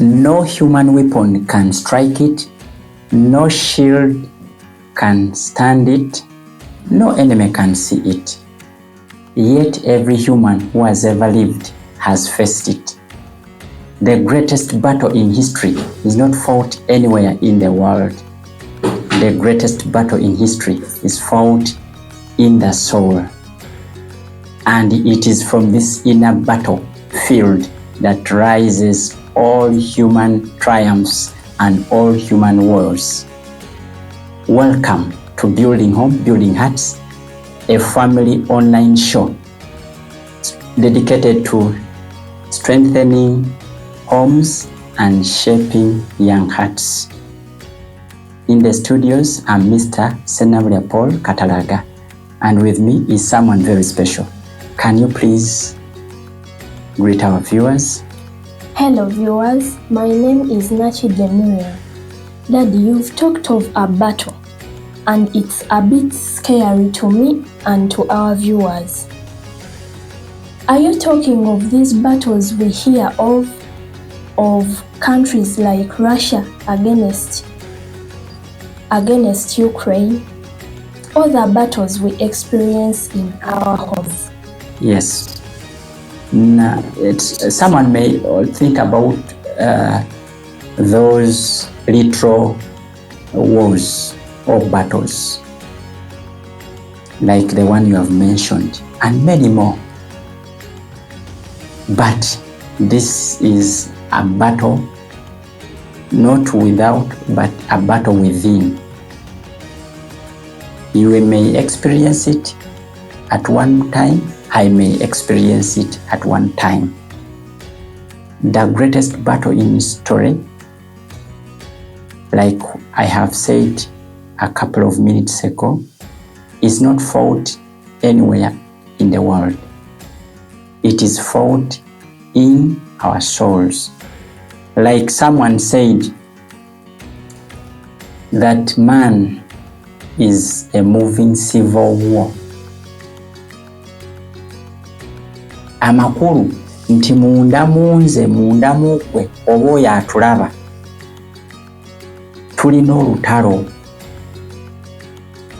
No human weapon can strike it, no shield can stand it, no enemy can see it. Yet every human who has ever lived has faced it. The greatest battle in history is not fought anywhere in the world. The greatest battle in history is fought in the soul. And it is from this inner battlefield that rises all human triumphs and all human wars. Welcome to Building Home, Building Hearts, a family online show dedicated to strengthening homes and shaping young hearts. In the studios, I'm Mr. Senabria Paul Katalaga, and with me is someone very special. Can you please greet our viewers? Hello viewers, my name is Nachi Demiria. Daddy, you've talked of a battle, and it's a bit scary to me and to our viewers. Are you talking of these battles we hear of countries like Russia against Ukraine, or the battles we experience in our homes? Yes. Now, someone may think about those literal wars or battles like the one you have mentioned and many more. But this is a battle not without, but a battle within. You may experience it at one time, I may experience it at one time. The greatest battle in history, like I have said a couple of minutes ago, is not fought anywhere in the world. It is fought in our souls. Like someone said, that man is a moving civil war. Amakuru nti munda munze munda mukwe obo yatulaba tulina olutalo.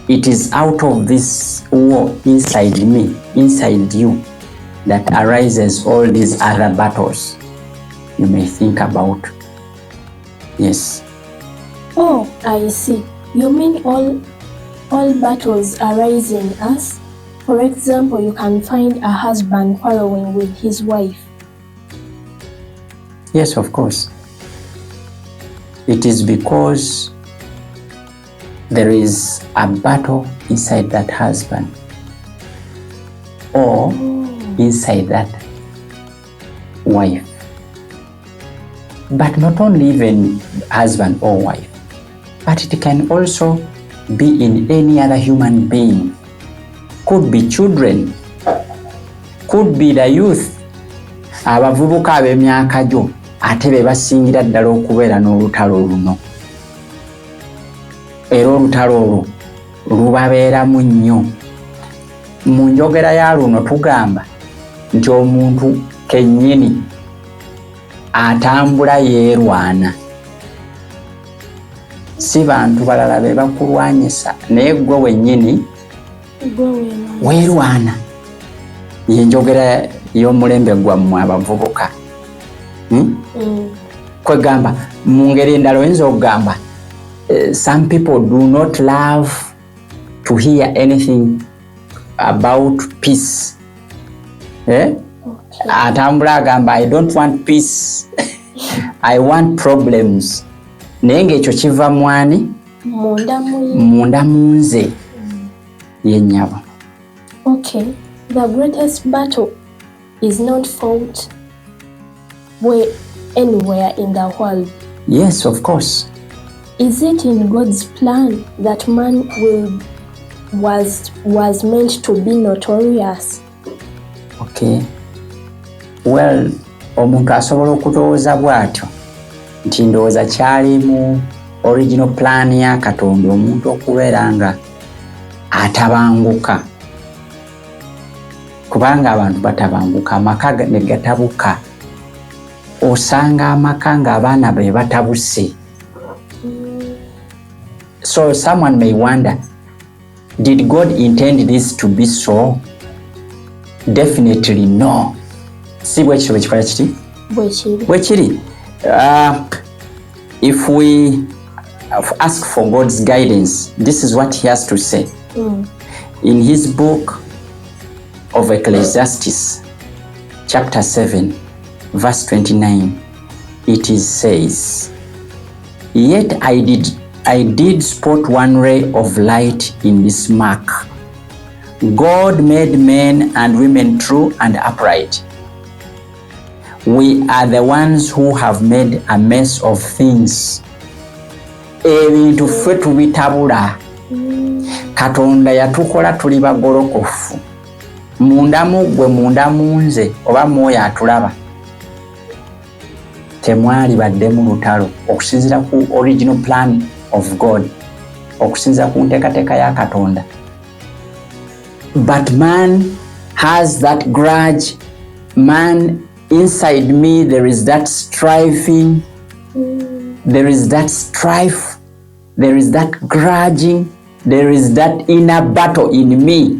It is out of this war inside me, inside you, that arises all these other battles you may think about. Yes. Oh, I see. You mean all battles arise in us? For example, you can find a husband quarreling with his wife. Yes, of course. It is because there is a battle inside that husband or inside that wife. But not only even husband or wife, but it can also be in any other human being. Could be children, could be the youth. Abavubuka ab'emyaka gyo ate be basingira ddala okubeera n'olutalo luno. Era olutalo olwo lubabeeramu nnyo. Mu njogera ya luno tugamba nti omuntu kennyini atambula yeerwana. Si bantu balala be bakulwanyisa, naye gwe wennyini weerwana. Ye njogera y'omulembe gwammwe abavubuka. Kwegamba mu ngeri endala oyinza okugamba some people do not love to hear anything about peace. Atambula agamba I don't want peace. I want problems. Naye ng'ekyo kiva mwani? Munda munze. Yenyaba. Okay, the greatest battle is not fought anywhere in the world. Yes, of course. Is it in God's plan that man was meant to be notorious? Okay. Well, omuntu asobola okutowooza bw'atyo nti ndowooza kyali mu original plan ya Katonda omuntu okubeera nga atabanguka. Kubanga abantu batabanguka, amaka ne gatabuka. osanga amaka ng'abaana be batabuse. So someone may wonder, did God intend this to be so? Definitely no. Si bwe kityo bwe kiti? Bwe kiri. If we ask for God's guidance, this is what he has to say. In his book of Ecclesiastes, chapter 7, verse 29, it says, "Yet I did spot one ray of light in this mark. God made men and women true and upright. We are the ones who have made a mess of things." Ebintu ffe tubitabula. Katonda yatukola tuli bagolokofu. Munda mugwe munda munze oba mwoyo atulaba. Temwali baddemu lutalo okusinzira ku original plan of God. Okusinzira ku nteekateeka ya Katonda. But man has that grudge. Man, inside me there is that striving. There is that strife. There is that grudging. There is that inner battle in me.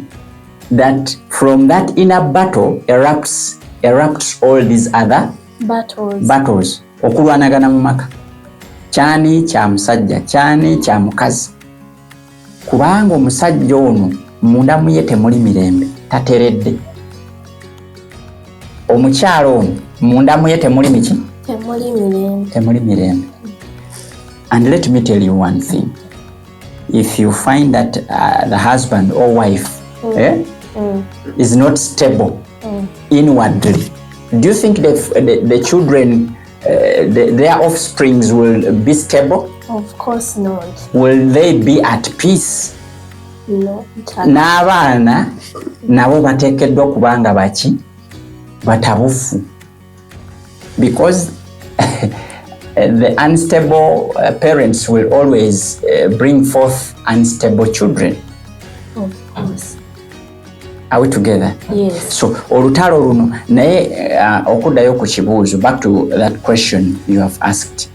That from that inner battle erupts all these other battles. Okulwanagana mu maka. Kyani kya musajja, kyani kya mukazi. Kubanga omusajja ono munda muye temuli mirembe, tateredde. Omukyalo ono munda muye temuli miki? Temuli mirembe. And let me tell you one thing. If you find that the husband or wife is not stable inwardly, do you think the children, their offsprings will be stable? Of course not. Will they be at peace? No. N'abaana nabo bateekeddwa kubanga baki batabufu. Because the unstable parents will always bring forth unstable children. Of course. Are we together? Yes. So olutalo luno naye okuddayo ku kibuuzo, back to that question you have asked.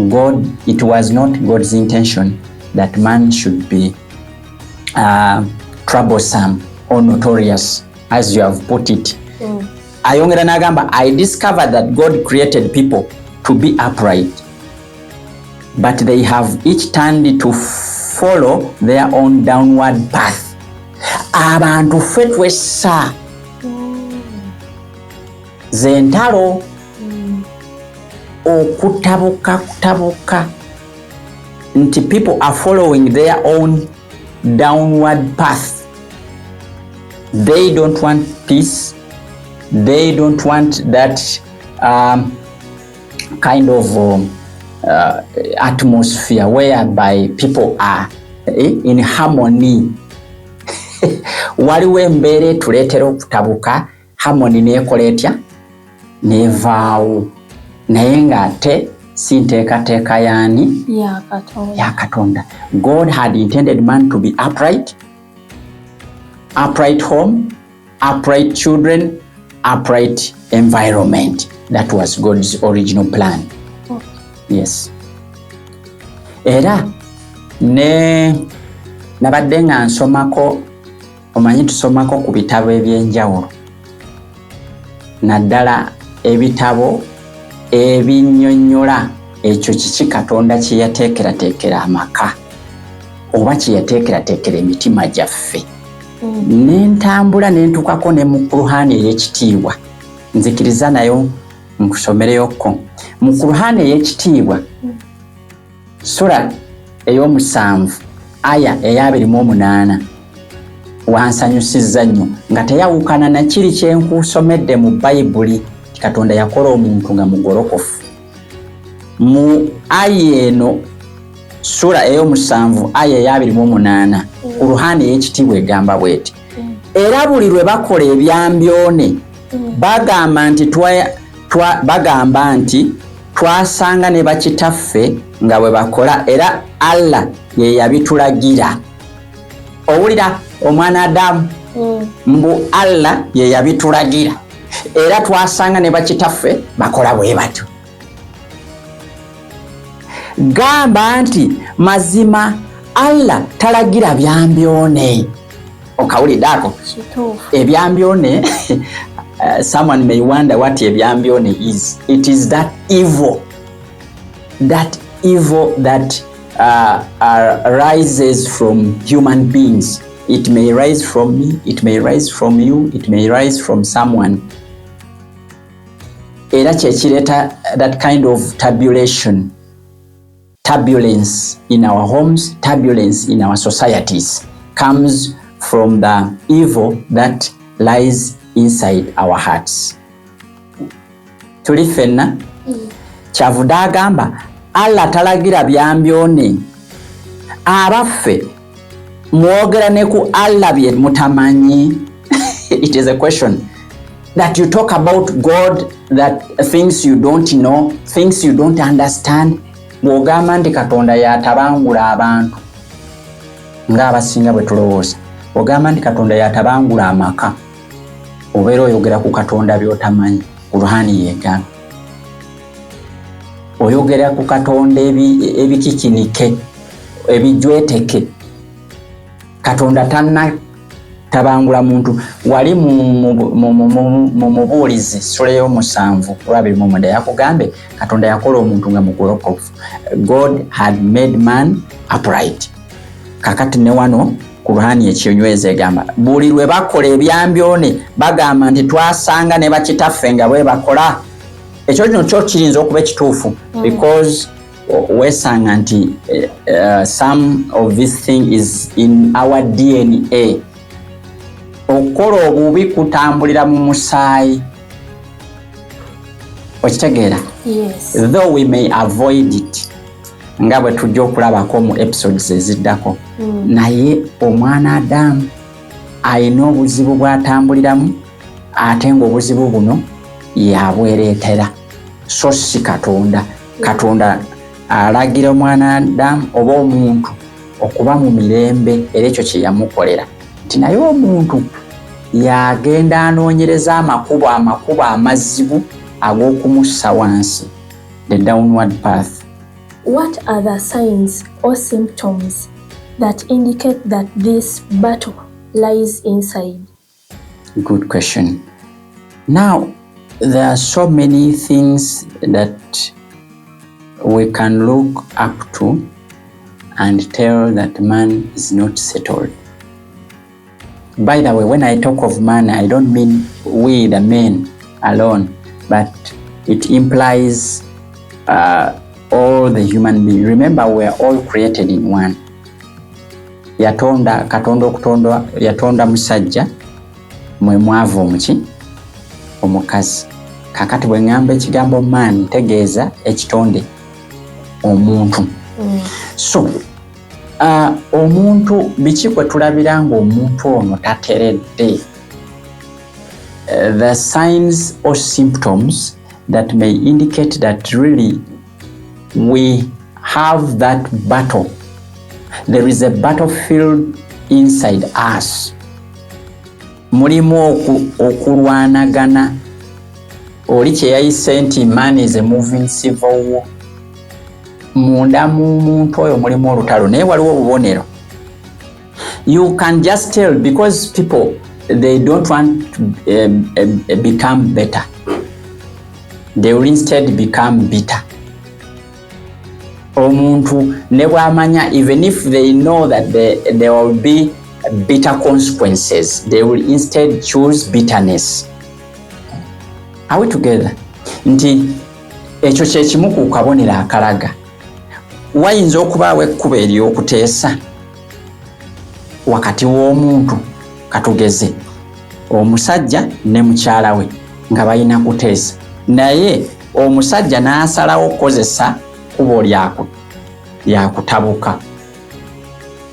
God, it was not God's intention that man should be troublesome or notorious, as you have put it. Ayongera n'agamba, I discovered that God created people to be upright, but they have each turned to follow their own downward path. Abantu ffe twessa zentalo okutabuka nti people are following their own downward path. They don't want peace. They don't want that kind of atmosphere whereby people are in harmony. Waliwo embeera etuleetera okutabuka, harmony neekola etya? Nevaawo. Naye ng'ate si nteekateeka yaani? Ya Katonda. God had intended man to be upright, upright home, upright children, upright environment. That was God's original plan. Yes. Era nabadde nga nsomako, omanyi tusomako ku bitabo ebyenjawulo. Naddala ebitabo ebinnyonnyola ekyo kiki Katonda kye yateekerateekera amaka oba kye yateekerateekera emitima gyaffe. Nentambula nentukako ne mu Kuruhaani ey'ekitiibwa. Nzikiriza nayo nkusomereyoko. Mu Kuruhaani ey'ekitiibwa sura ey'omusanvu aya eya28 wansanyusizza nnyo nga teyawukana na kiri kye nkusomedde mu Bayibuli. Katonda yakola omuntu nga mugolokofu. Mu aya eno sura ey'omusanvu aya eya28 Kuruhaani ey'ekitiibwa egamba bw'eti, era buli lwe bakola ebyambyone bagamba nti twasanga ne bakitaffe nga bwe bakola, era Allah ye yabitulagira. Owulira omwana Adamu? Mbu Allah ye yabitulagira. era twasanga ne bakitaffe bakola bwe batyo. Gamba nti mazima Allah talagira byambyone. Okawulidde ako? Ebyambyone, someone may wonder what ebyambyone is. It is that evil that rises from human beings. It may rise from me, it may rise from you, it may rise from someone. Era kyekireta that kind of turbulence in our homes, turbulence in our societies comes from the evil that lies inside our hearts. Tuli ffenna kyavudde agamba Allah talagira byambyone. Abaffe mwogera ne ku Allah bye mutamanyi. It is a question that you talk about God, that things you don't know, things you don't understand. Bw'ogamba nti Katonda yatabangula abantu ng'abasinga bwe tulowooza. Bw'ogamba nti Katonda yatabangula amaka, obeera oyogera ku Katonda by'otamanyi. Qur'ani yeegamba. Oyogera ku Katonda ebikikinike, ebijweteke. Katonda tanna tabangula muntu. Wali mu mubuulizi Sura y'omusanvu olwabiri mu mwenda yakugambe Katonda yakola omuntu nga mugolokofu. God had made man upright. Kakati ne wano Qur'ani ekyonyweza egamba buli lwe bakola ebyambyone bagamba nti twasanga ne bakitaffe nga bwe bakola. Ekyo kyo kirinza okuba ekituufu because wesanga nti some of this thing is in our DNA. Okukola obubi kutambulira mu musaayi. Okitegeera? Yes. Though we may avoid it. Nga bwe tujja okulabako mu episodes eziddako. Naye omwana Adamu alina obuzibu bw'atambuliramu ate ng'obuzibu buno yabwereetera. So si Katonda. Katonda alagira omwana Adamu oba omuntu okuba mu mirembe era ekyo kye yamukolera. Nti naye omuntu yagenda anoonyereza amakubo amazzibu ag'okumussa wansi. The downward path. What are the signs or symptoms that indicate that this battle lies inside? Good question. Now, there are so many things that we can look up to and tell that man is not settled. By the way, when I talk of man, I don't mean we the men alone, but it implies all the human beings. Remember, we are all created in one. Katonda okutonda yatonda musajja mwe mwavu omukazi. Kakati bwe ngamba ekigambo man ntegeeza ekitonde omuntu. So omuntu biki kwe tulabira ng'omuntu ono tateredde. The signs or symptoms that may indicate that really we have that battle. There is a battlefield inside us. Mulimu okulwanagana. Oli kye yayise nti man is a moving civil war. Munda mu muntu oyo mulimu olutalo naye waliwo obubonero. You can just tell because people they don't want to become better. They will instead become bitter. Omuntu ne bwamanya even if they know that there will be bitter consequences, they will instead choose bitterness. Are we together? Nti ekyo kye kimu ku kabonero akalaga. Wayinza okubaawo ekkubo ery'okuteesa wakati w'omuntu katugeze omusajja ne mukyala we nga balina kuteesa naye omusajja n'asalawo okukozesa kkubo lyakutabuka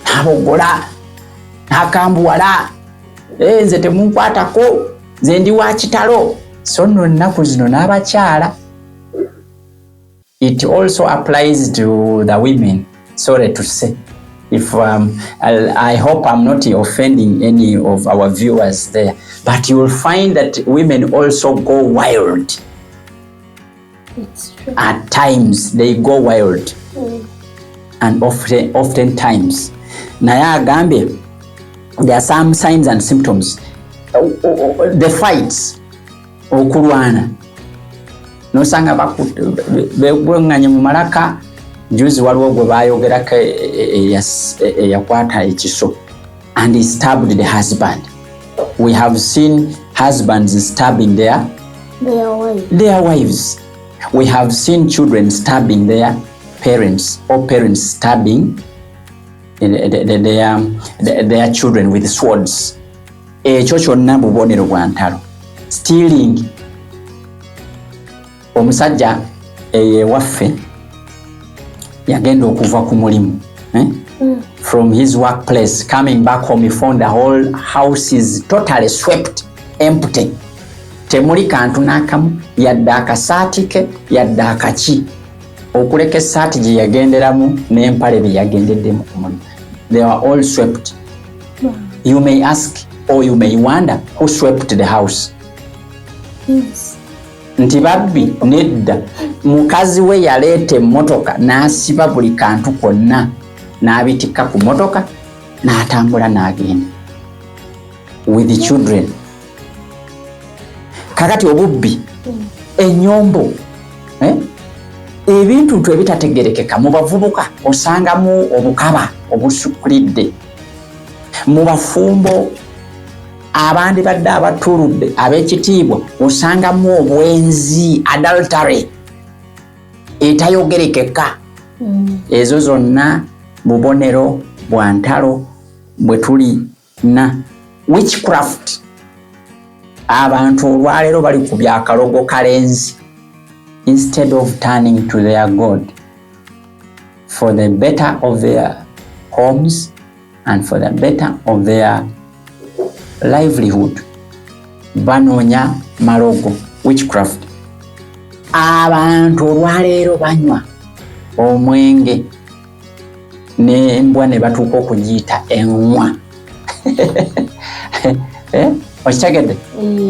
n'abogola n'akambuwala nze temunkwatako nze ndi wa kitalo. So nno ennaku zino n'abakyala. It also applies to the women, sorry to say. if I hope I'm not offending any of our viewers there, but you will find that women also go wild. It's true. At times they go wild. And oftentimes naye agambye there are some signs and symptoms. The fights, okulwana nosanga begwenganye mu malaka. Juzi waliwo gwe bayogerako eyakwata ekiso and he stabbed the husband. We have seen husbands stabbing their wives. We have seen children stabbing their parents, or parents stabbing their children with swords. Ekyo kyonna bubonero bwa ntalo. Stealing. Omusajja waffe yagenda okuva ku mulimu. From his workplace, coming back home, he found the whole house is totally swept, empty. Temuli kantu nakamu, yadde akasaati ke, yadde akaki. Okuleka essaati gye yagenderamu n'empale bye yagendeddemu ku mulimu. They were all swept. You may ask, or you may wonder, who swept the house? Yes. Nti babbi nedda mukazi we yaleeta emmotoka n'asiba buli kantu konna n'abitikka ku mmotoka n'atambula n'agenda with the children. Kakati obubbi, ennyombo, ebintu ebitategerekeka mu bavubuka osangamu obukaba obusukkulidde, mu bafumbo abandi badde abatuludde ab'ekitiibwa osangamu obwenzi, adultery etayogerekeka. Ezo zonna bubonero bwa ntalo bwe tulina. Witchcraft, abantu olwaleero bali ku byakalogo kalenzi instead of turning to their God for the better of their homes and for the better of their livelihood. Banoonya malogo, witchcraft. Abantu olwaleero banywa omwenge n'embwa ne batuuka okugiyita enwa. Okitegedde?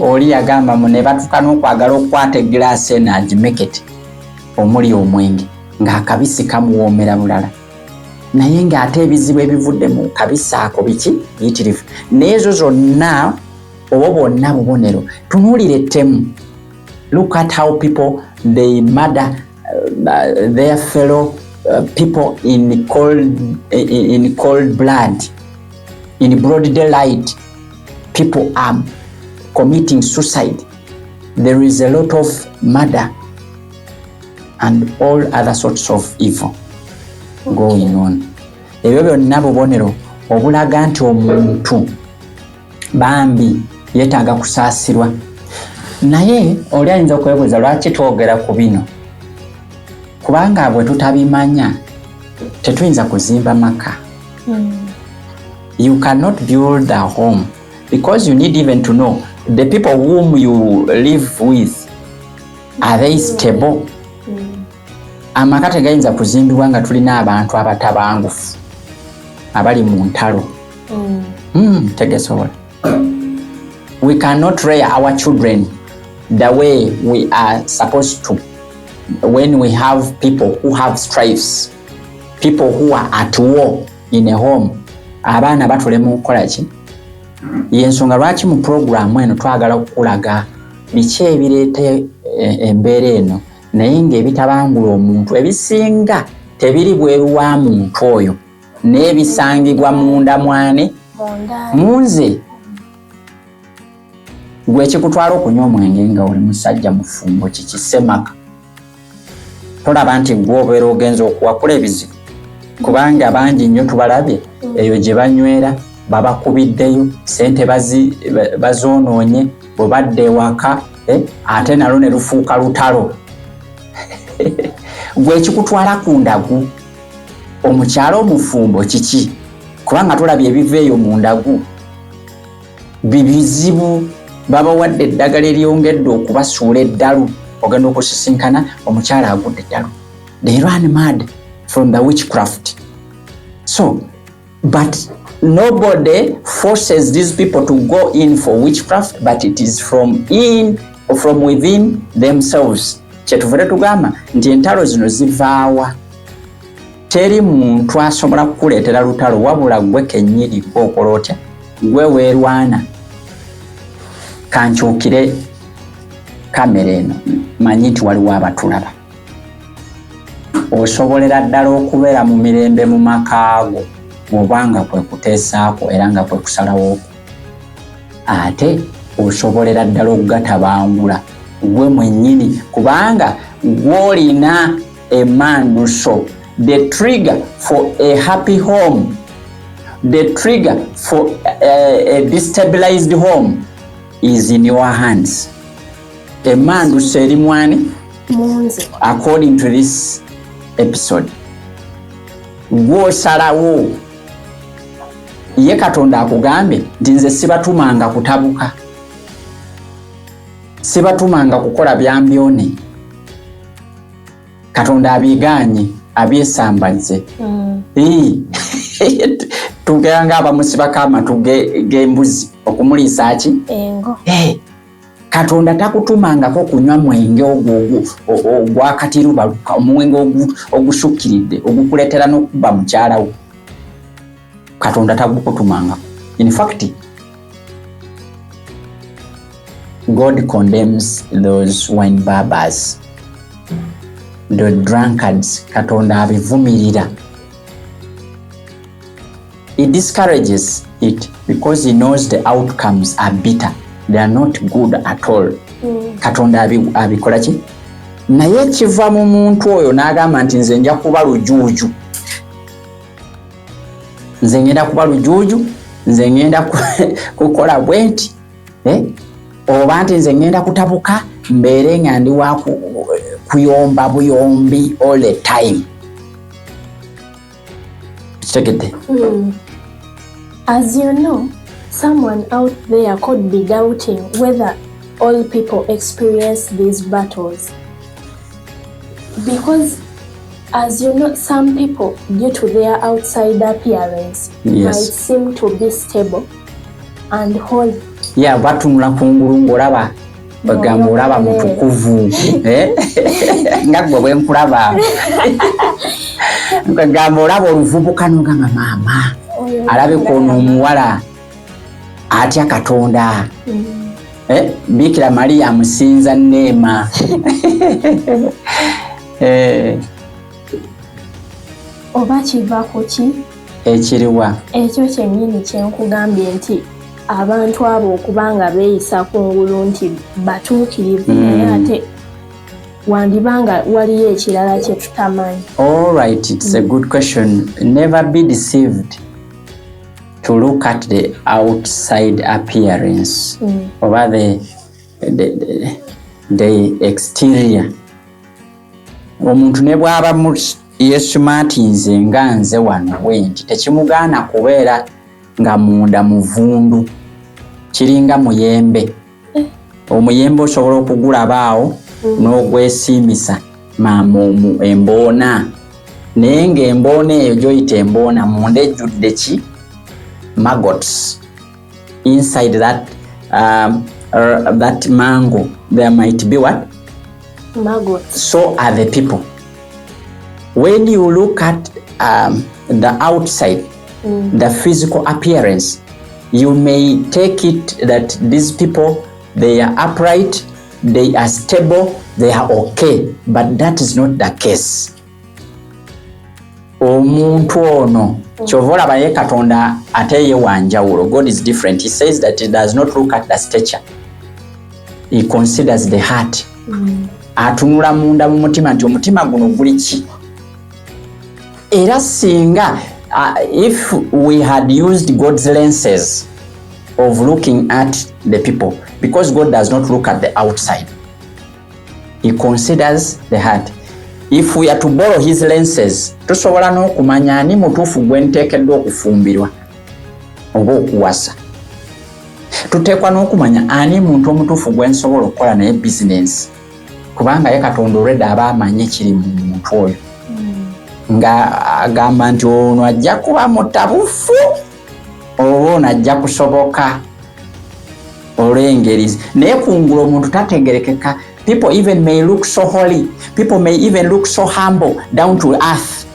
Oli yagamba mu ne batuuka n'okwagala okukwata egiraasi eno agimekete omuli omwenge ng'akabisi kamuwoomera bulala, naye ng'ate ebizibu ebivudde mu kabisi ako biki biyitirivu. N'ezo zonna oba bonna bubonero. Tunuulire ettemu. Look at how people they murder their fellow people in cold blood, in broad daylight. People are committing suicide. There is a lot of murder and all other sorts of evil going on. Ebyo byonna bubonero obulaga nti omuntu bambi yeetaaga kusaasirwa. Naye oli ayinza okwebuuza lwaki twogera ku bino? Kubanga bwe tutabimanya tetuyinza kuzimba maka. You cannot build a home because you need even to know the people whom you live with, are they stable? Amaka tegayinza kuzimbibwa nga tulina abantu abatabangufu abali mu ntalo. Tegesobola. We cannot rear our children the way we are supposed to when we have people who have strifes, people who are at war in a home. Abaana batulema okukola ki? Yensonga lwaki mu programu eno twagala okulaga biki ebireeta embeera eno naye ng'ebitabangula omuntu ebisinga tebiri bweru wa muntu oyo n'ebisangibwa munda mwane munze. Gwe ekikutwala okunywa omwenge nga oli musajja mufumbo kikisemaka, tolaba nti gwe obeera ogenza okuwakula ebizibu, kubanga bangi nnyo tubalabye eyo gye banywera babakubiddeyo sente bazoonoonye bwe badde ewaka ate nalo ne lufuuka lutalo. Gwe ekikutwala ku ndagu omukyalo omufumbo kiki? Kubanga tulabye ebiva eyo mu ndagu bibizibu. Babawadde eddagala eryongedde okubasuula eddalu, ogenda okusisinkana omukyala agudde eddalu. They run mad from the witchcraft. So But nobody forces these people to go in for witchcraft, but it is from within themselves. Kyetuvudde tugamba nti entalo zino zivaawa. Teri muntu asobola kukuleetera lutalo wabula gwe kennyini okola otya, gwe weerwana. Kankyukire kamera eno manyi nti waliwo abatulaba. Osobolera ddala okubeera mu mirembe mu makaago bw'obanga kwe kuteesaako era nga kwe kusalawo. Ate osobolera ddala okugatabangula gwe mwennyini kubanga gw'olina emmanduso. The trigger for a happy home, the trigger for a destabilized home is in your hands. Emmanduso eri mwani? According to this episode. Gw'osalawo. Ye Katonda akugambye nti nze sibatumanga kutabuka. Sibatumanga kukola byambyone. Katonda abigaanye, abyesambazze. Tuganga abamusiba k'amatu g'embuzi okumuliisa ki? Engo. Katonda takutumangako kunywa mwenge ogwakatiruba, omwenge ogusukkiridde ogukuleetera n'okuba mukyalawo. Katonda tagukutumangako. In fact, God condemns those wine bibbers, the drunkards. Katonda abivumirira. He discourages it because he knows the outcomes are bitter. They are not good at all. Katonda abikola ki? Naye kiva mu muntu oyo n'agamba nti nze nja kuba lujuuju. Nze ngenda kuba lujuuju, nze ngenda kukola bwenti. Oba nti nze ngenda kutabuka mbeere nga ndi wa kuyomba buyombi all the time. Kitegedde? As you know, someone out there could be doubting whether all people experience these battles. Because, as you know, some people, due to their outside appearance, might seem to be stable and whole. Yeah, batunula kungulu ng'olaba bagamba olaba mutukuvu. Nga gwe bwe nkulaba. Bagamba olaba oluvubuka n'ogamba maama. Alabika ono omuwala atya Katonda. Bikira Maria amusinza Neema. Oba kiva ku ki? Ekiriwa? Ekyo kyennyini kye nkugambye nti abantu abo okubanga beeyisa kungulu nti batuukirivu naye ate wandibanga waliyo ekirala kye tutamanyi. All right, it's a good question. Never be deceived to look at the outside appearance over the exterior. Omuntu ne bw'aba yeesuma nti nze nga nze wano bwenti tekimugaana kubeera nga munda muvundu kiringa muyembe. Omuyembe osobola okugulabaawo n'ogwesiimisa mu emboona, naye ng'emboona eyo gy'oyita emboona munda ejjudde ki? Maggots. Inside that mango there might be what? Maggots. So are the people. When you look at the outside, the physical appearance, you may take it that these people, they are upright, they are stable, they are okay, but that is not the case. Omuntu ono kyovola baye Katonda ate ye wanjawulo. God is different. He says that he does not look at the stature. He considers the heart. Atunula munda mu mutima nti omutima guno guli ki? Era singa if we had used God's lenses of looking at the people, because God does not look at the outside, he considers the heart. If we are to borrow his lenses, tusobola n'okumanya ani mutuufu gwe nteekeddwa okufumbirwa oba okuwasa. Tuteekwa n'okumanya ani muntu omutuufu gwe nsobola okukola naye bizinensi, kubanga ye Katonda olwedda aba amanyi ekiri mu muntu oyo. nga agamba nti ono ajja kuba mutabufu oba ono ajja kusoboka olw'engeri naye kungula omuntu tategerekeka. People even may look so holy, people may even look so humble, down to earth.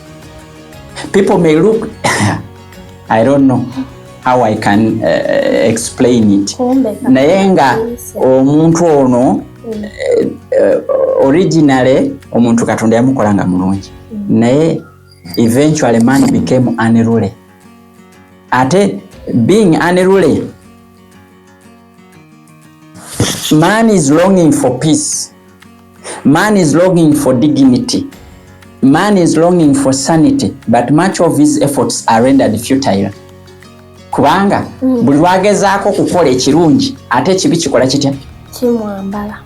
People may look I don't know how I can explain it. Naye nga omuntu ono originally omuntu Katonda yamukola nga mulungi, naye eventually man became unruly. Ate being unruly, man is longing for peace, man is longing for dignity, man is longing for sanity, but much of his efforts are rendered futile. Kubanga buli lwagezaako kukola ekirungi ate ekibi kikola kitya?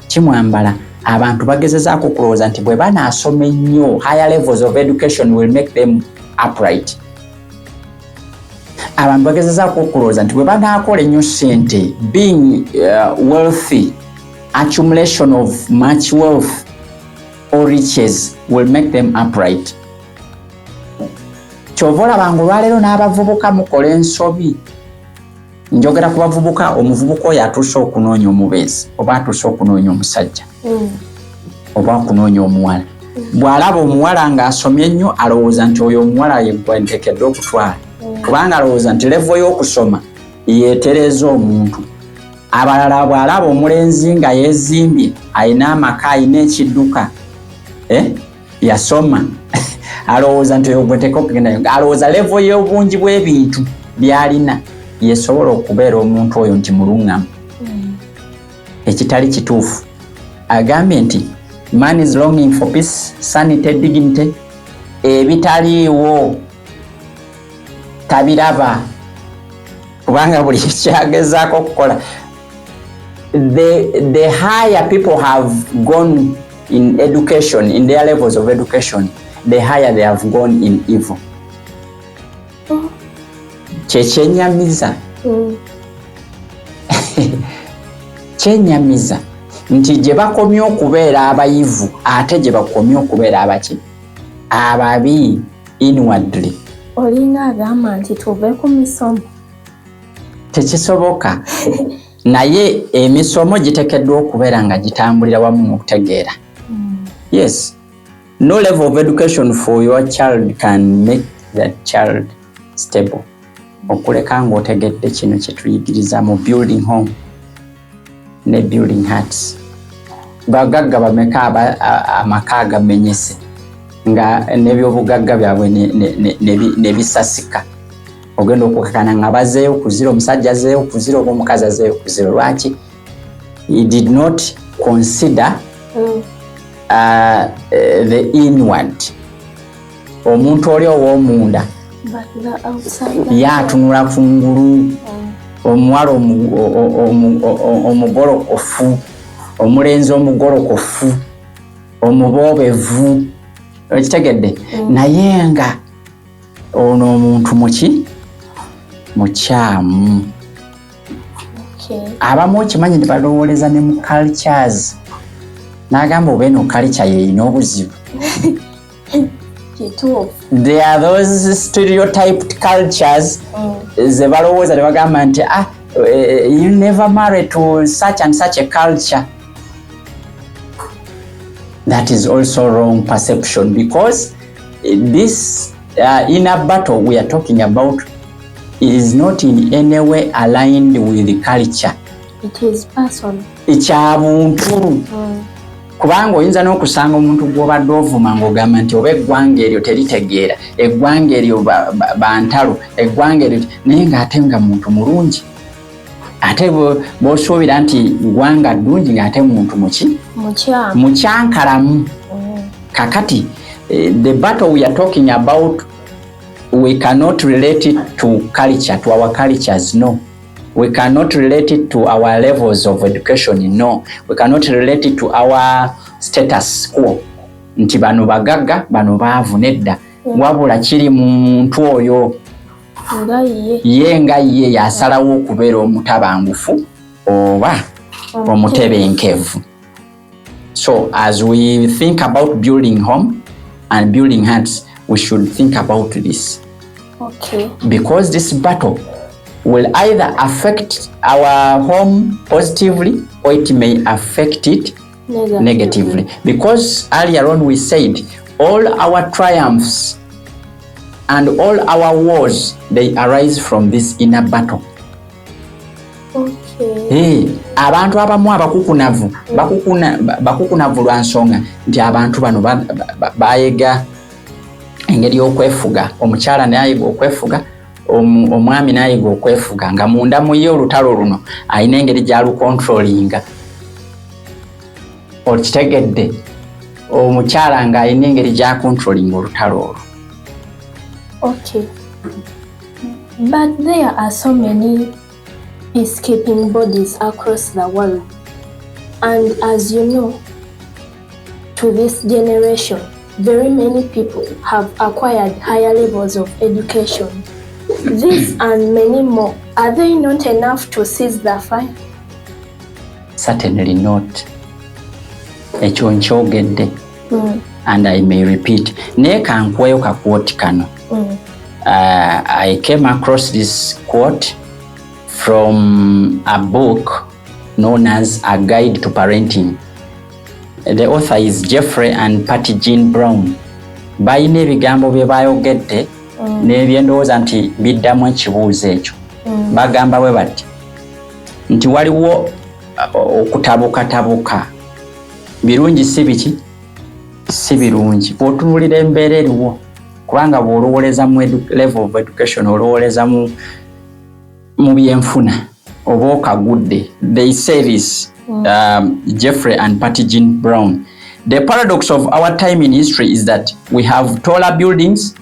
Kimwambala. Abantu bagezezaako kulowooza nti bwe banaasoma ennyo, higher levels of education will make them upright. Abantu bagezezaako kulowooza nti bwe banaakola ennyo ssente, being wealthy, accumulation of much wealth or riches will make them upright. Kyova olabanga olwaleero n'abavubuka mukola ensobi. Njogera ku bavubuka, omuvubuka oyo atuuse okunoonya omubeezi oba atuuse okunoonya omusajja oba okunoonya omuwala. Bw'alaba omuwala ng'asomye ennyo alowooza nti oyo omuwala ye gwe nteekedde okutwala, kubanga alowooza nti levo y'okusoma yeetereza omuntu. Abalala bw'alaba omulenzi nga yeezimbye, ayina amaka, ayina ekidduka, yasoma alowooza nti oyo gwe nteeka okugenda, alowooza levo y'obungi bw'ebintu by'alina yesobola okubeera omuntu oyo nti mulungamu. Ekitali kituufu. Agambye nti man is longing for peace, sanity, dignity. Ebitaliiwo tabiraba kubanga buli kyagezaako okukola. The higher people have gone in education, in their levels of education, the higher they have gone in evil. Kyenyamiza. Kyenyamiza nti gye bakomye okubeera abayivu ate gye bakomye okubeera abaki? Ababi inwardly. Olinga agamba nti tuve ku misomo. Tekisoboka. Naye emisomo giteekeddwa okubeera nga gitambulira wamu n'okutegeera. Yes. No level of education for your child can make that child stable. Okuleka ng'otegedde kino kye tuyigiriza mu building home ne building hearts. Bagagga bameka amaka agamenyese nga n'ebyobugagga byabwe ne bisasika. Ogenda okukakana nga bazeeyo ku zero, omusajja azeeyo ku zero, oba omukazi azeeyo ku zero. Lwaki? He did not consider the inward. Omuntu oli ow'omunda yatunula kungulu, omuwala omugolokofu, omulenzi omugolokofu, omuboobevu. Okitegedde? Naye nga ono omuntu mukyamu. Abamu okimanyi nti balowooleza ne mu cultures. N'agamba oba eno culture yeeyina obuzibu. There are those stereotyped cultures ze balowooza ne bagamba nti you never marry to such and such a culture. That is also wrong perception, because this inner battle we are talking about is not in any way aligned with the culture. It is personal. Ekyabuntu. Kubanga oyinza n'okusanga omuntu gw'obadde ovuma ng'ogamba nti oba eggwanga eryo teritegeera, eggwanga eryo bantalo, eggwanga eryo, naye ng'ate nga muntu mulungi. Ate bw'osuubira nti ggwanga ddungi ng'ate muntu mukyankalamu. Kakati the battle we are talking about, we cannot relate it to culture, to our cultures, no. We cannot relate it to our levels of education, no. We cannot relate it to our status quo. Nti bano bagagga, bano baavu, nedda. Wabula kiri mu muntu oyo. Ye nga ye yasalawo okubeera omutabangufu oba omutebenkevu. So as we think about building home and building hearts, we should think about this. Okay. Because this battle will either affect our home positively or it may affect it negatively. Because earlier on we said all our triumphs and all our wars, they arise from this inner battle. Okay. Abantu abamu abakukunavu lwa nsonga nti abantu bano bayega engeri y'okwefuga, omukyala nayiga okwefuga, omwami nayiga okwefuga, nga munda mu ye olutalo luno alina engeri gy'alukontrolinga. Okitegedde, omukyala nga alina engeri gy'akontrolinga olutalo olwo. Okay. But there are so many peacekeeping bodies across the world. And as you know, to this generation, very many people have acquired higher levels of education. This and many more, are they not enough to cease the fire? Certainly not. Ekyo nkyogedde. And I may repeat. Naye kankweyo ka quote kano. I came across this quote from a book known as A Guide to Parenting. The author is Jeffrey and Patty Jean Brown. Bayina ebigambo bye bayogedde n'ebyendowooza nti biddamu ekibuuzo ekyo. Bagamba bwe bati nti waliwo okutabukatabuka. Birungi si biki? Si birungi. Bw'otunuulira embeera eriwo, kubanga bw'olowoleza mu level of education, olowoleza mu byenfuna oba okagudde. They say this, Jeffrey and Patty Jean Brown. The paradox of our time in history is that we have taller buildings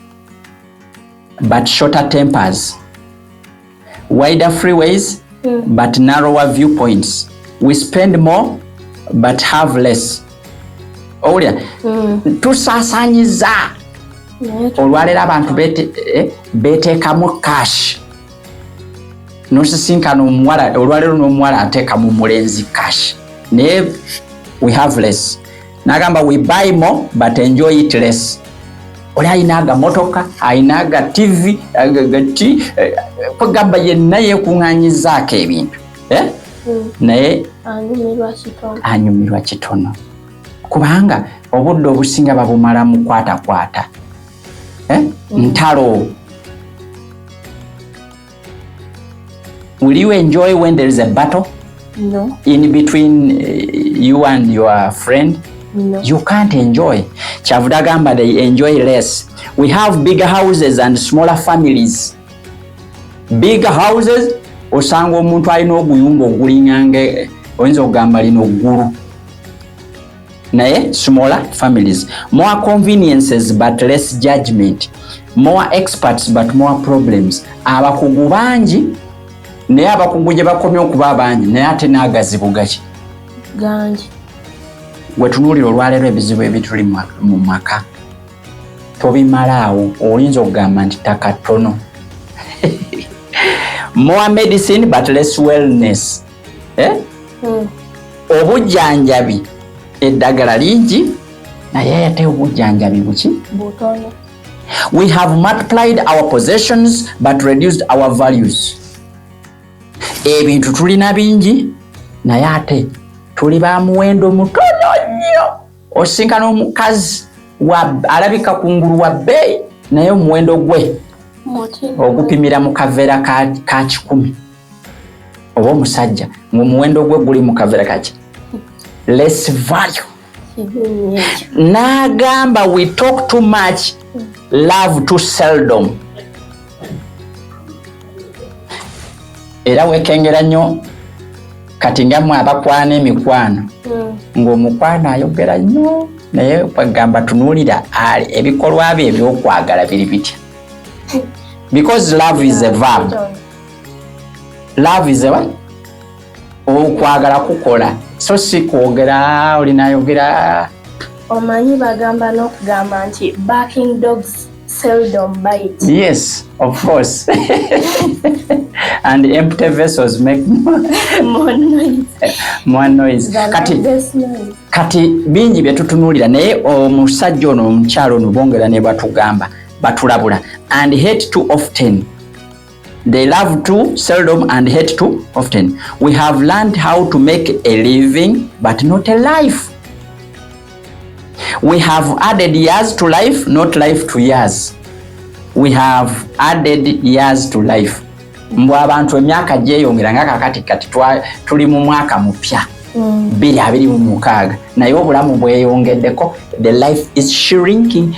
but shorter tempers, wider freeways but narrower viewpoints. We spend more but have less. Olya tusaasaanyiza olwaleero abantu beteekamu cash. Nosisinkana omuwala olwaleero n'omuwala ateekamu mulenzi cash. Naye we have less. Nagamba we buy more but enjoy it less. Oli ayinaaga motoka, ayinaaga TV, agagati, kwegamba yenna yeekuŋŋaanyizaako ebintu. Naye anyumirwa kitono. Kubanga obudde obusinga babumala mu kwatakwata. Ntalo. Will you enjoy when there is a battle? No. In between you and your friend? No. You can't enjoy. Chavudagamba, they enjoy less. We have bigger houses and smaller families. Bigger houses, osanga omuntu alina oguyumba ogulingange oyinza okugamba lino ggulu. Naye smaller families. More conveniences but less judgment. More experts but more problems. Abakugu bangi naye abakugu gye bakomye okuba abangi naye ate n'agazibu gaki gangi. Wetunuulira olwaleero ebizibu ebituli mu maka tobimalaawo, oyinza okugamba nti ttaka ttono. More medicine but less wellness. Obujjanjabi eddagala lingi naye ate obujjanjabi buki butono. We have multiplied our possessions but reduced our values. Ebintu tulina bingi naye ate tuli ba muwendo mutono nnyo. Osinkana omukazi alabika kungulu wa bbeeyi naye omuwendo gwe ogupimira mu kaveera ka 10. Oba omusajja ng'omuwendo gwe guli mu kaveera kaki less value. N'agamba we talk too much, love too seldom. Era wekengera nnyo kati nga mwe abakwana emikwano ng'omukwano ayogera nnyo naye kwegamba tunuulira ebikolwa bye ebyokwagala biri bitya. Because love is a verb. Love is a what? Okwagala kukola so si kwogera olinayogera. Omanyi bagamba n'okugamba nti barking dogs seldom bite. Yes, of course. And empty vessels make More noise. more noise. The loudest noise. Kati bingi bye tutunuulira naye omusajja ono omukyalo ono bongera ne batugamba batulabula and hate too often. They love too seldom and hate too often. We have learned how to make a living but not a life. We have added years to life, not life to years. We have added years to life. Mbwa abantu emyaka gyeyongera nga kakati kati tuli mu mwaka mupya 2026 naye obulamu bweyongeddeko. The life is shrinking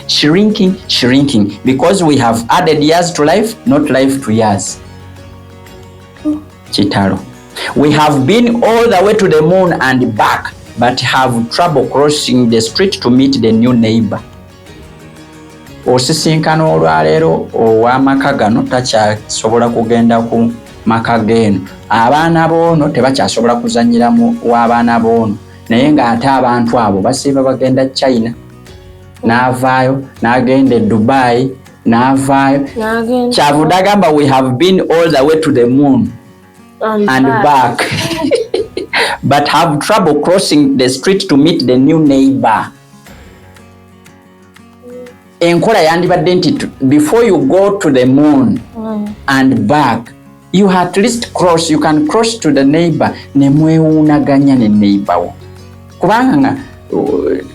because we have added years to life, not life to years. Kitalo. We have been all the way to the moon and back but have trouble crossing the street to meet the new neighbor. Osisinkana olwaleero ow'amaka gano takyasobola kugenda ku maka g'eno. Abaana boono tebakyasobola kuzannyira mu w'abaana boono naye ng'ate abantu abo basiiba bagenda China n'avaayo n'agenda e Dubai n'avaayo. Kyavudde agamba we have been all the way to the moon and back. But have trouble crossing the street to meet the new neighbor. Enkola yandibadde nti before you go to the moon and back, you at least you can cross to the neighbor ne mwewuunaganya ne neighbor wo. Kubanga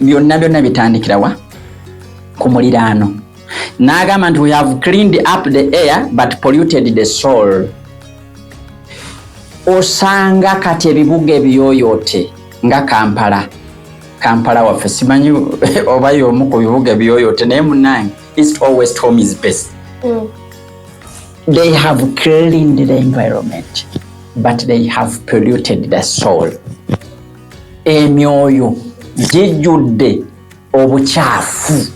byonna bitandikira wa? Ku muliraano. N'agamba nti we have cleaned up the air but polluted the soul. Osanga kati ebibuga ebiyooyoote nga Kampala waffe simanyi oba y'omu ku bibuga ebiyooyoote naye munnange East or West home is best. They have cleaned the environment but they have polluted the soul. Emyoyo gijjudde obukyafu.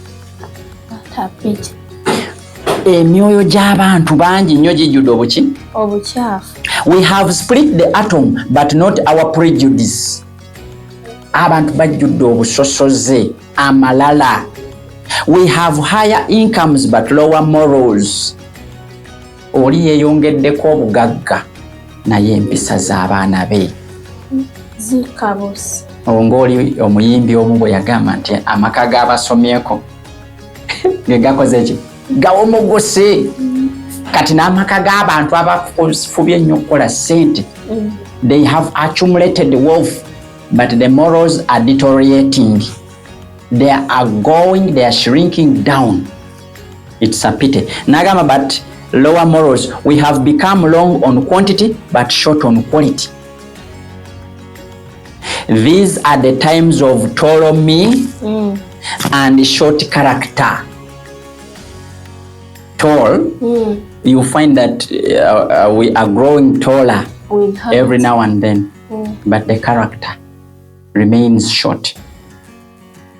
Emyoyo gy'abantu bangi nnyo gijjudde obukyafu. We have split the atom but not our prejudice. Abantu bajjudde obusosoze amalala. We have higher incomes but lower morals. Oli yeeyongeddeko obugagga naye empisa z'abaana be zikabusi. Ng'oli omuyimbi omu bwe yagamba nti amaka g'abasomyeko ge gakoze ki gawomogose. Kati n'amaka g'abantu abafubye ennyo okukola ssente they have accumulated wealth but the morals are deteriorating. They are shrinking down. It's a pity. N'agamba but lower morals, we have become long on quantity but short on quality. These are the times of tall me and short character. Tall, you find that we are growing taller every now and then, but the character remains short.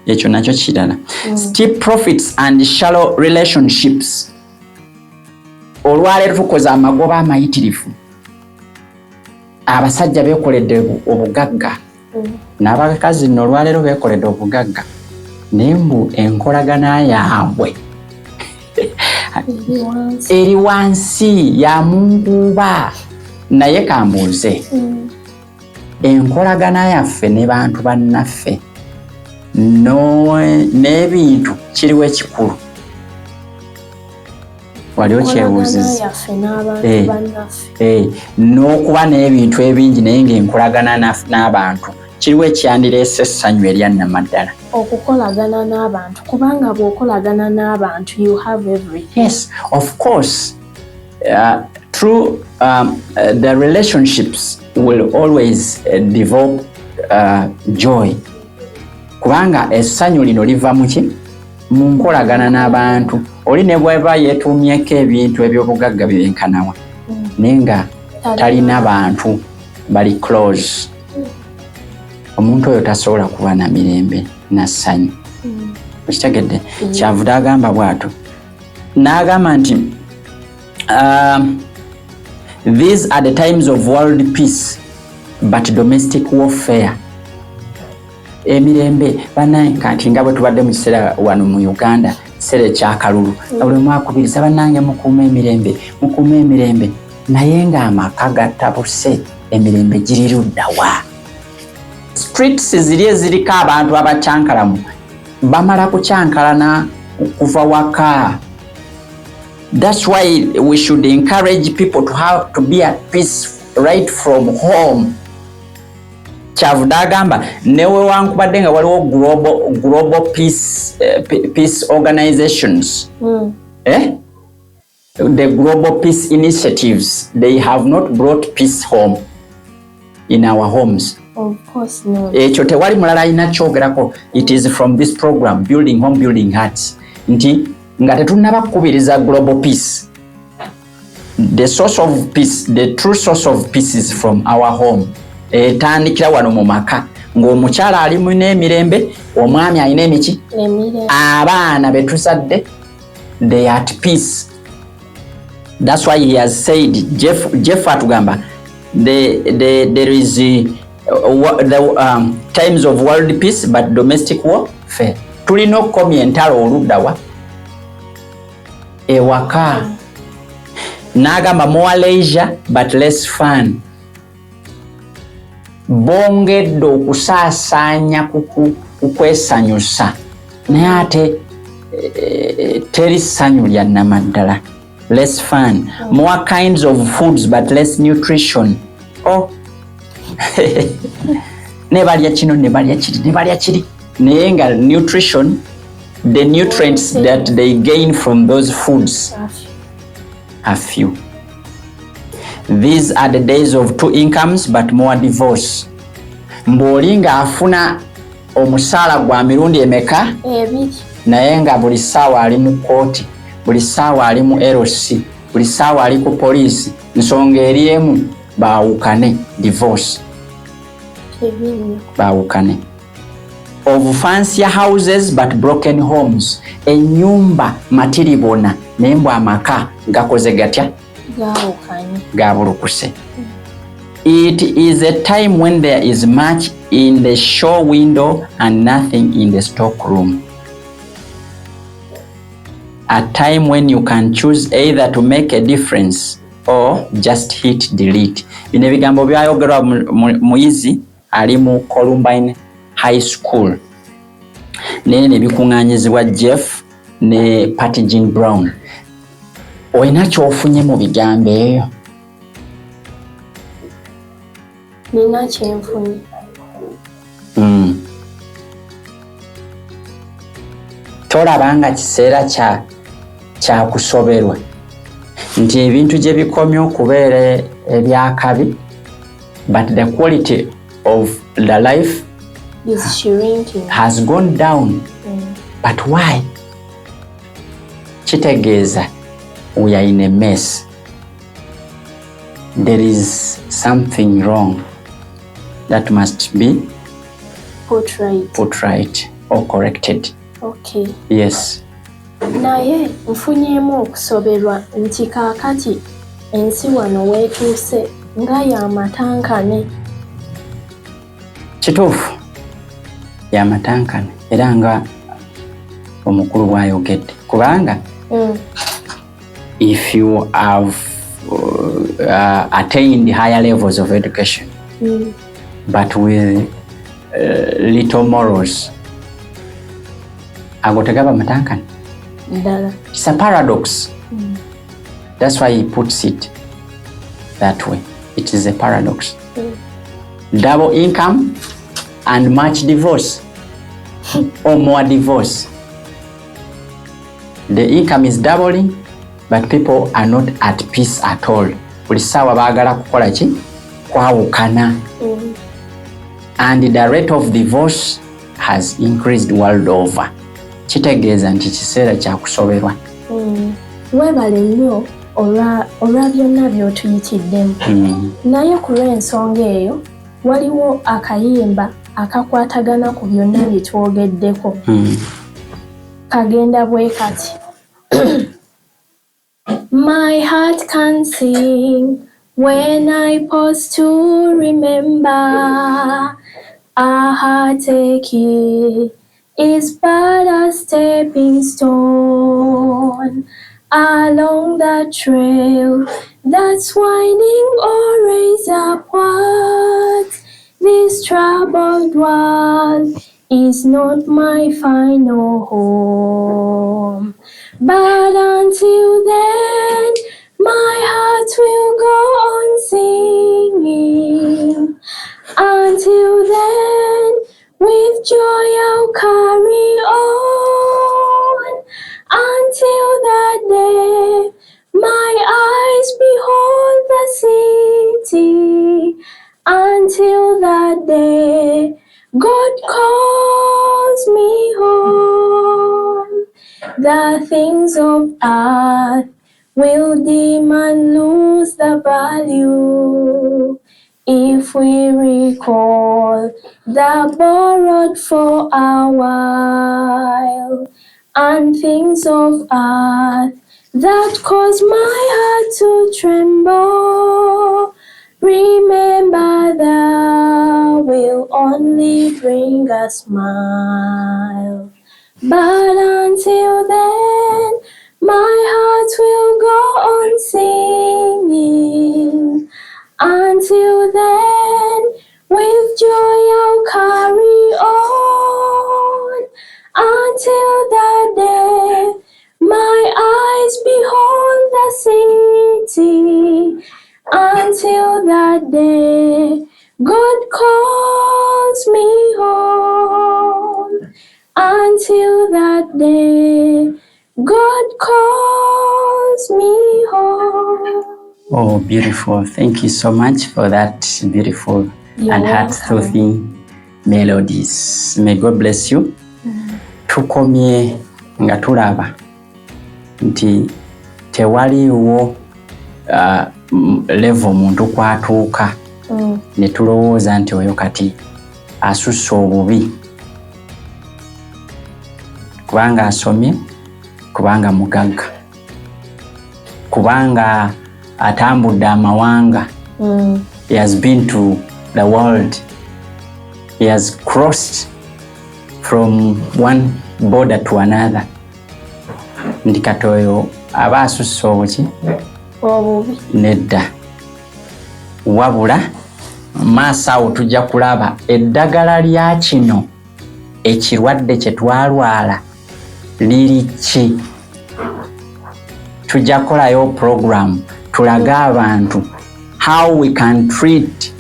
Ekyo nakyo kirala. Steep profits and shallow relationships. Olwaleero tukoze amagoba amayitirifu. Abasajja beekoledde obugagga n'abakazi nno olwaleero beekoledde obugagga naye mbu enkolagana yaabwe eri wansi ya munguuba. Naye kambuuze enkolagana yaffe ne bantu bannaffe n'ebintu kiriwo ekikulu. Wali okyebuuziza n'okuba n'ebintu ebingi naye ng'enkolagana n'abantu kiriwo ekyandireese essanyu erya nnamaddala. Okukolagana n'abantu kubanga bw'okolagana n'abantu you have everything. Yes, of course. Through the relationships will always develop joy. Kubanga essanyu lino liva mu ki? Mu nkolagana n'abantu. Oli ne bw'eba yeetuumyeko ebintu eby'obugagga byenkanawa naye nga talina bantu bali close. Omuntu oyo tasobola kuba na mirembe na ssanyu. Okitegedde? Kyavudde agamba bw'ato. N'agamba nti these are the times of world peace but domestic warfare. Emirembe bannange kati nga bwe tubadde mu kiseera wano mu Uganda kiseera ekyakalulu buli mwakubiriza bannange mukuume emirembe naye ng'amaka gatabuse emirembe giri luddawa. Streets ziri eziriko abantu abakyankalamu bamala kucyankalana kuva waka. That's why we should encourage people to have to be at peace right from home. Kyavudde agamba newewankubadde nga waliwo global peace organizations, the global peace initiatives, they have not brought peace home in our homes. Of course not. Ekyo tewali mulala alina kyogerako. It is from this program, Building Home, Building Hearts, nti nga tetunaba kukubiriza global peace. The source of peace, the true source of peace is from our home. Etandikira wano mu maka ng'omukyala ali mu n'emirembe, omwami alina emiki, abaana betuzadde, they are at peace. That's why he has said, Jeff atugamba, there is the times of world peace but domestic warfare. Tulina okukomya entalo oluddawa ewaka. N'agamba more leisure but less fun. Bongedde okusaasaanya kukwesanyusa naye ate teri ssanyu lya nnamaddala. Less fun. More kinds of foods but less nutrition. Nebalya kino nebalya kiri naye nga nutrition, the nutrients that they gain from those foods are few. These are the days of two incomes but more divorce. Mboli nga afuna omusaala gwa mirundi emeka naye nga buli ssaawa ali mu kooti, buli ssaawa ali mu LC, buli ssaawa ali ku poliisi, nsonga eri emu, baawukane. Divorce. Baawukane. Of fancier houses but broken homes. Ennyumba matiribona naye mbw amaka gakoze gatya? Gabulukuse. It is a time when there is much in the show window and nothing in the stock room. A time when you can choose either to make a difference or just hit delete. Bino ebigambo byayogerwa muyizi ali mu Columbine High School. Nene ne bikuŋŋaanyizibwa Jeff ne Patty Jean Brown. Oyina kyofunye mu bigambo eyo? Nina kyenfunye. Tolabanga kiseera kya kusoberwa nti ebintu gye bikomye okubeera ebyakabi, but the quality of the life is shrinking, has gone down. But why? Kitegeeza we are in a mess. There is something wrong that must be put right or corrected. Okay. Yes. Naye nfunyemu okusoberwa nti kaakati ensi wano weetuuse nga y'amatankane. Kituufu y'amatankane era nga omukulu bw'ayogedde kubanga if you have attained higher levels of education but with little morals, ago tegaba matankane. It's a paradox. That's why he puts it that way. It is a paradox. Double income and much divorce or more divorce. The income is doubling but people are not at peace at all. Buli ssaawa baagala kukola ki? Kwawukana. And the rate of divorce has increased world over. Kitegeeza nti kiseera kya kusoberwa. Weebale nnyo olwa byonna by'otuyitiddemu. Naye ku lw'ensonga eyo waliwo akayimba akakwatagana ku byonna bye twogeddeko. Kagenda bwe kati. My heart can sing when I pause to remember a heartache is but a stepping stone along the trail that's winding always upwards. This troubled world is not my final home, but until then, my heart will go on singing. Until then, with joy I'll carry on. Until that day, my eyes behold the city. Until that day, God calls me home. The things of earth will dim and lose the value if we recall the borrowed for a while, and things of earth that cause my heart to tremble. Remember, thou will only bring a smile. But until then, my heart will go on singing. Until then, with joy I'll carry on. Until that day, my eyes behold the city. Until that day, God calls me home. Until that day, God calls me home. Oh, beautiful. Thank you so much for that beautiful and heart-soothing melodies. May God bless you. Tukomye nga tulaba nti tewaliwo level muntu kwatuuka ne tulowooza nti oyo kati asusse obubi kubanga asomye, kubanga mugagga, kubanga atambudde amawanga. He has been to the world. He has crossed from one border to another. Ndi kati oyo aba asusse obuki? Obubi. Nedda. Wabula maaso awo tujja kulaba eddagala lya kino ekirwadde kye twalwala liri ki. Tujja kukolayo program tulage abantu how we can treat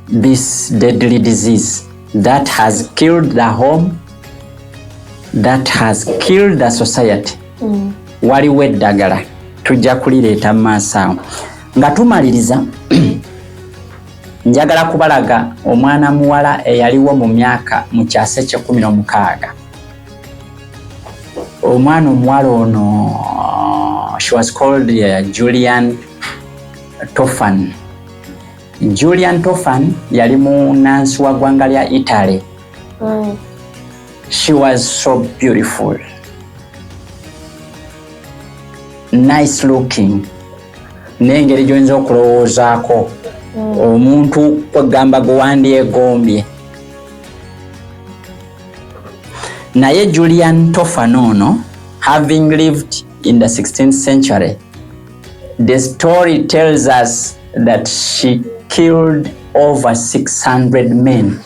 this deadly disease that has killed the home, that has killed the society. Waliwo eddagala tujja kulireeta mu maaso awo. Nga tumaliriza njagala kubalaga omwana muwala eyaliwo mu myaka mu kyase kye 16. Omwana omuwala ono, she was called Julian Toffan. Julian Toffan yali munnansi wa ggwanga lya Italy. She was so beautiful, nice looking, n'engeri gy'oyinza okulowoozaako omuntu kwegamba gwe wandyegombye. Naye Julian Toffan ono, having lived in the 16th century, the story tells us that she killed over 600 men.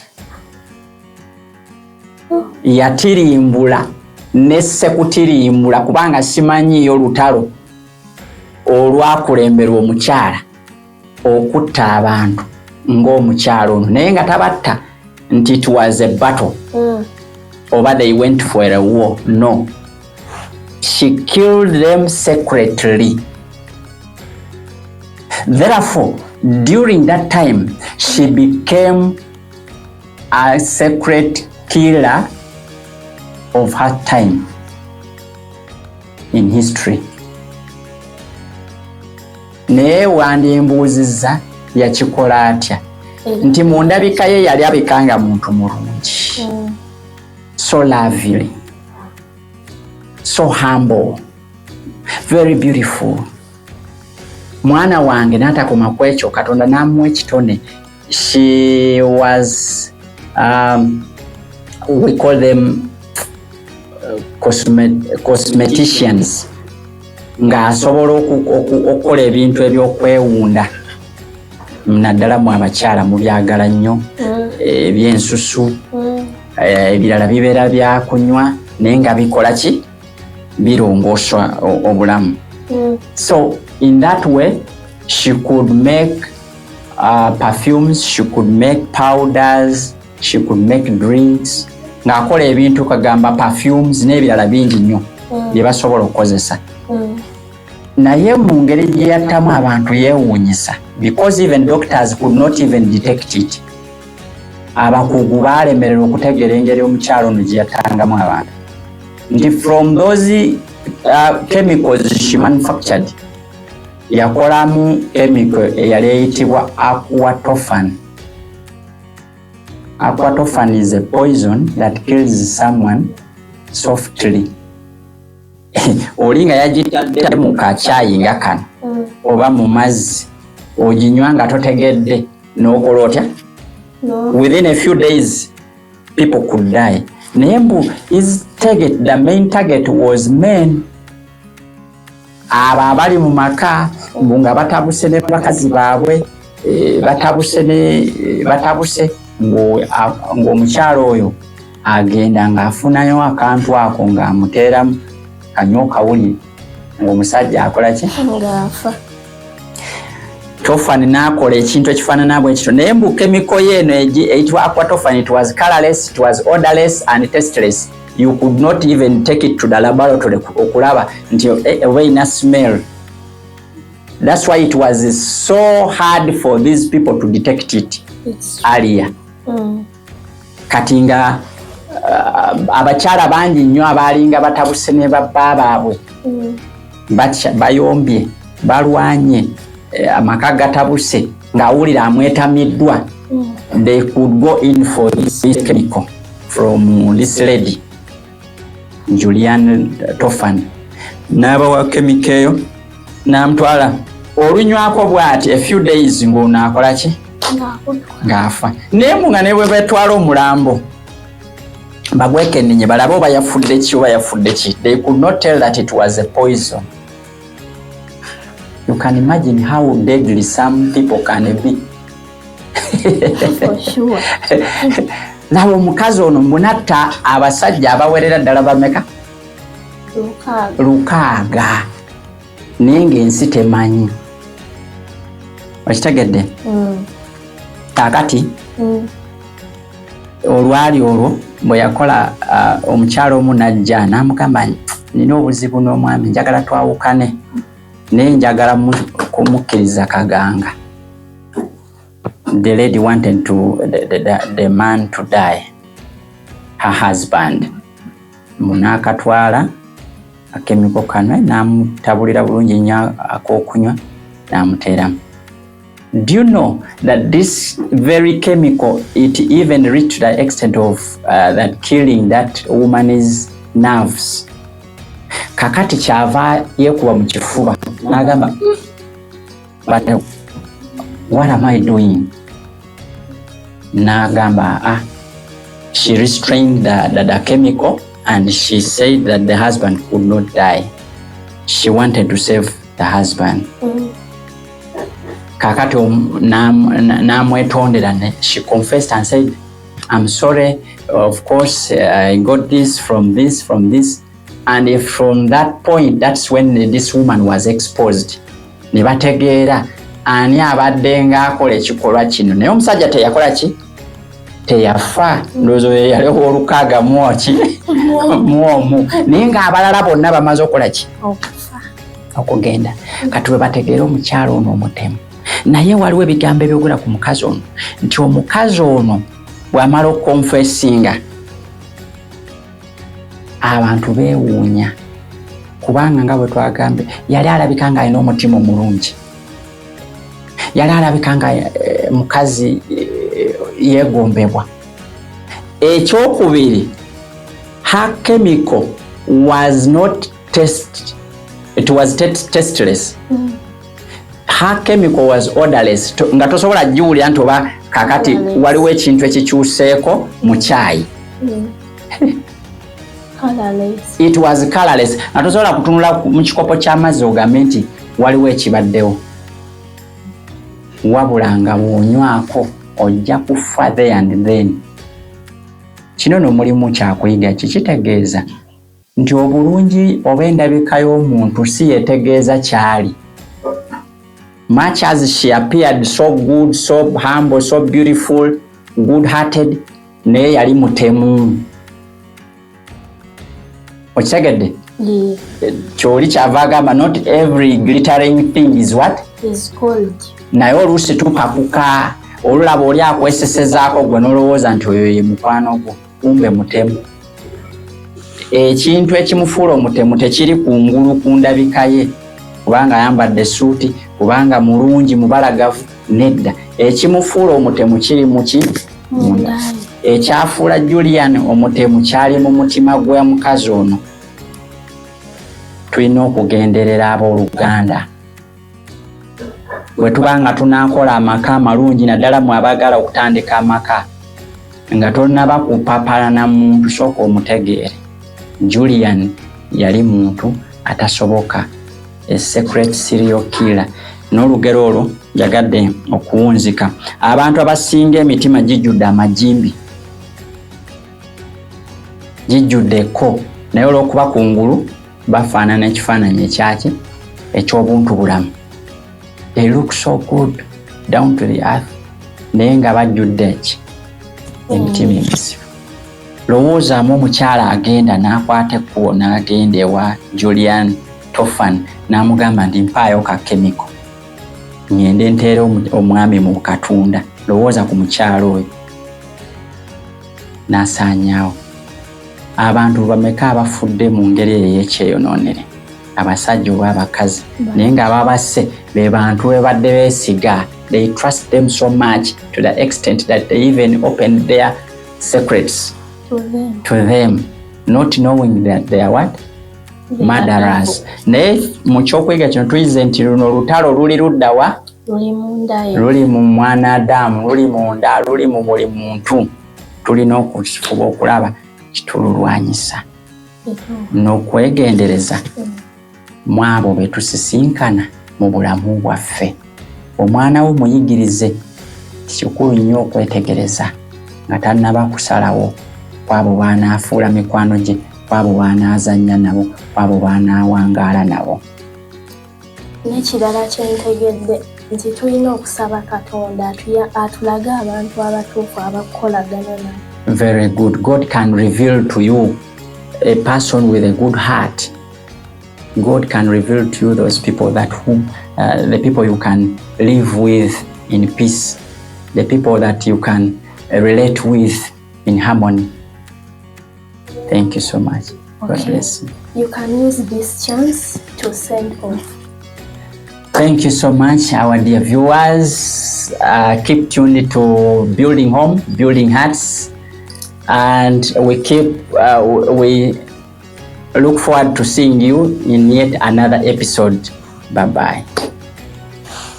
Yatirimbula nessekutirimbula kubanga simanyiyo lutalo olwakulemberwa omukyala okutta abantu ng'omukyala ono, naye nga tabatta nti it was a battle oba they went for a war. No, she killed them secretly. Therefore, during that time, she became a secret killer of her time in history. Naye wandimbuuzizza yakikola atya? Nti mu ndabika ye yali abikanga muntu mulungi, so lovely, so humble, very beautiful. Mwana wange n'atakoma ku ekyo, Katonda n'amuwa ekitone. She was we call them cosmeticians, ng'asobola okukola ebintu ebyokwewunda naddala mu abakyala mu byagala nnyo ebyensusu ebirala bibeera byakunywa naye nga bikola ki birongoosa obulamu. So in that way she could make perfumes, she could make powders, she could make drinks, ng'akola ebintu kagamba perfumes n'ebirala bingi nnyo bye basobola okukozesa. Naye mu ngeri gye yattamu abantu yeewuunyisa, because even doctors could not even detect it. Abakugu baalemererwa okutegeera engeri omukyalo ono gye yattangamu abantu. Nti from those chemicals she manufactured, yakolamu chemical eyali eyitibwa aquatofan. Aquatofan is a poison that kills someone softly. Oli nga yagitadde mu kacaayi nga kano oba mu mazzi oginywa nga totegedde n'okola otya? Within a few days people could die. Naye mbu the main target was men. Abo abali mu maka mbu nga batabuse ne bakazi baabwe batabuse ng'omukyalo oyo agenda ng'afunayo akantu ako ng'amuteeramu kanyo kawuli ng'omusajja akola ki? Ng'afa. Tofan n'akola ekintu ekifaanana bwe kityo. Naye mbu kemiko yeeno eyitibwa aquatofan, it was colorless, it was odorless and tasteless. You could not even take it to the laboratory okulaba nti oba ina smell. That's why it was so hard for these people to detect it earlier. Kati nga abakyala bangi nnyo abaalinga batabuse ne babba baabwe bayombye balwanye amaka gatabuse ng'awulira amwetamiddwa, they could go in for this chemical from this lady Julian Tofan. N'abawa chemical eyo n'amutwala olunywako bw'ati a few days ng'onaakola ki? Ng'afa. Naye nga ne bwe betwala omulambo bagwekennenye balabe oba yafudde ki oba yafudde ki. They could not tell that it was a poison. You can imagine how deadly some people can be. For sure. Nawe omukazi ono munatta abasajja abawerera ddala bameka? 6. Naye ng'ensi temanyi. Okitegedde? Kaakati olwali olwo bwe yakola omukyalo omu najja n'amugamba nina obuzibu n'omwami njagala twawukane naye njagala kumukkiriza kaganga. The lady wanted the man to die, her husband. Munakatwala akemiko kanwe n'amutabulira bulungi nnyo ak'okunywa n'amuteeramu. Do you know that this very chemical, it even reached the extent of that killing that woman's nerves? Kakati kyava yekuba mu kifuba n'agamba, but what am I doing? N'agamba, she restrained the chemical and she said that the husband could not die. She wanted to save the husband. Kakati namwetondera, she confessed and said, I'm sorry, of course I got this from this. And from that point, that's when this woman was exposed. Ne bategeera ani abadde ng'akola ekikolwa kino. Naye omusajja teyakola ki? Teyafa. Ndowooza yaliwo olukaaga mwoki mwomu. Naye ng'abalala bonna bamaze okukola ki? Okugenda. Kati we bategeera omukyalo ono omutemu. Naye waliwo ebigambo ebyogera ku mukazi ono nti omukazi ono bw'amala okukonfesinga abantu beewuunya kubanga nga bwe twagambe yali alabika nga alina omutima omulungi, yali alabika nga mukazi yeegombebwa. Ekyokubiri, her chemical was not it was tasteless. Her chemical was odorless. Nga tosobola jiwulira nti oba kakati waliwo ekintu ekikyuseeko mu kyayi Colorless. It was colorless. Na tosobola kutunula mu kikopo ky'amazzi ogambe nti waliwo ekibaddewo. Wabula nga bw'onywako ojja kufa there and then. Kino no mulimu kyakuyiga kitegeeza nti obulungi oba endabika y'omuntu si yetegeeza kyali. Much as she appeared so good, so humble, so beautiful, good-hearted, naye yali mutemu. Okitegedde? Yeah. Kyoli kyava agamba not every glittering thing is what? Is gold. Naye oluusi tupakuka olulaba oli akwesesezaako gwe n'olowooza nti oyo ye mukwano gwo kumbe mutemu. Ekintu ekimufuula omutemu tekiri kungulu ku ndabika ye kubanga ayambadde suuti kubanga mulungi mubalagavu nedda. Ekimufuula omutemu kiri muki munda. Ekyafuula Julian omutemu kyali mu mutima gwa mukazi ono. Tulina okugenderera abooluganda bwe tubanga tunaakola amaka amalungi naddala mu abagala okutandika amaka nga tonnaba kupapalana muntu sooka omutegeere. Julian yali muntu atasoboka, a secret serial killer. N'olugero olwo jagadde okuwunzika. Abantu abasinga emitima gijjudde amajimbi, gijjuddeko naye olw'okuba kungulu bafaanana ekifaananyi ekyaki eky'obuntu bulamu. They look so good down to the earth naye nga bajjudde eki emitima emisifu. Lowoozaamu omukyala agenda n'akwata ekkubo n'agenda ewa Julian Tofan n'amugamba nti mpaayo ka kemiko ngende nteere omwami mu katunda. Lowooza ku mukyala oyo n'asaanyaawo. Abantu bameka abafudde mu ngeri ey'ekyeyonoonere, abasajja oba abakazi, naye ng'ababasse be bantu be badde beesiga. They trust them so much to the extent that they even opened their secrets to them not knowing that they are what? Murderers. Naye mu kyokwiga kino tuyize nti luno olutalo luli ludda wa? Luli mu mwana Adamu, luli munda, luli mu buli muntu. Tulina okufuba okulaba kitululwanyisa n'okwegendereza mu abo be tusisinkana mu bulamu bwaffe. Omwana wo muyigirize kikulu nnyo okwetegereza nga tannaba kusalawo kwabo baanaafuula mikwano gye, kwabo baanaazannya nabo, kwabo baanaawangaala nabo. N'ekirala kyentegedde nti tulina okusaba Katonda atulage abantu abatuufu abakolagana nabo. Very good. God can reveal to you a person with a good heart. God can reveal to you those people that the people you can live with in peace, the people that you can relate with in harmony. Thank you so much. Okay. God bless you. You can use this chance to send off. Thank you so much, our dear viewers. Keep tuned to Building Home, Building Hearts, and we look forward to seeing you in yet another episode. Bye-bye.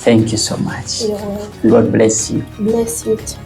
Thank you so much. You're welcome. God bless you. Bless you too.